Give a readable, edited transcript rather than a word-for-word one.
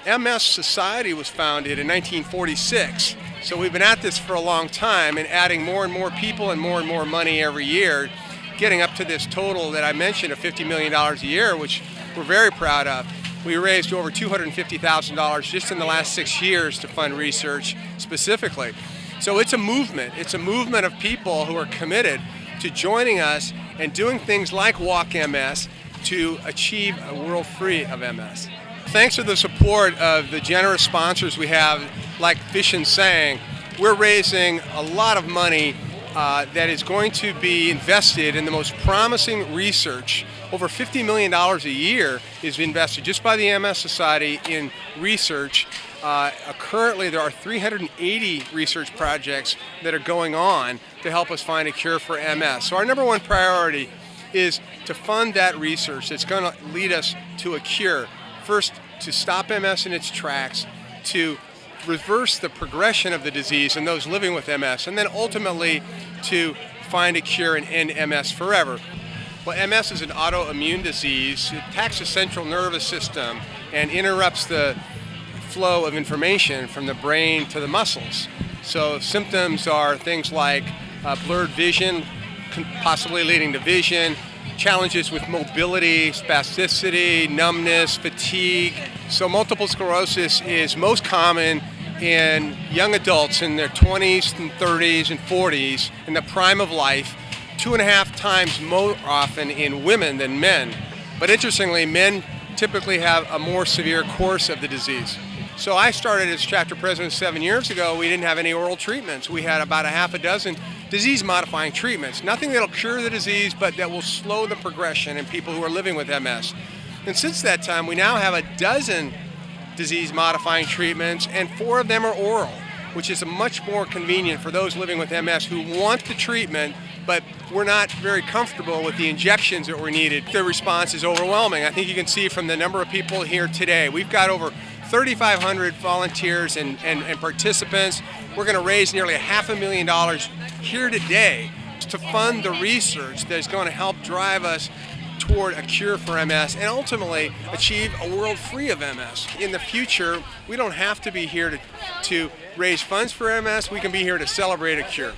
MS Society was founded in 1946, so we've been at this for a long time and adding more and more people and more money every year, getting up to this total that I mentioned of $50 million a year, which we're very proud of. We raised over $250,000 just in the last 6 years to fund research specifically. So it's a movement. It's a movement of people who are committed to joining us and doing things like Walk MS to achieve a world free of MS. Thanks to the support of the generous sponsors we have, like Fish Tsang, we're raising a lot of money that is going to be invested in the most promising research. Over $50 million a year is invested just by the MS Society in research. Currently, there are 380 research projects that are going on to help us find a cure for MS. So our number one priority is to fund that research that's going to lead us to a cure. First, to stop MS in its tracks, to reverse the progression of the disease in those living with MS, and then ultimately to find a cure and end MS forever. Well, MS is an autoimmune disease. It attacks the central nervous system and interrupts the flow of information from the brain to the muscles. So symptoms are things like blurred vision, possibly leading to vision, challenges with mobility, spasticity, numbness, fatigue. So multiple sclerosis is most common in young adults in their 20s and 30s and 40s, in the prime of life, 2.5 times more often in women than men. But interestingly, men typically have a more severe course of the disease. So I started as chapter president 7 years ago. We didn't have any oral treatments. We had about a half a dozen disease-modifying treatments. Nothing that'll cure the disease, but that will slow the progression in people who are living with MS. And since that time, we now have a dozen disease-modifying treatments, and 4 of them are oral, which is much more convenient for those living with MS who want the treatment, but we're not very comfortable with the injections that were needed. The response is overwhelming. I think you can see from the number of people here today. We've got over 3,500 volunteers and participants. We're going to raise nearly $500,000 here today to fund the research that is going to help drive us toward a cure for MS and ultimately achieve a world free of MS. In the future, we don't have to be here to raise funds for MS. We can be here to celebrate a cure.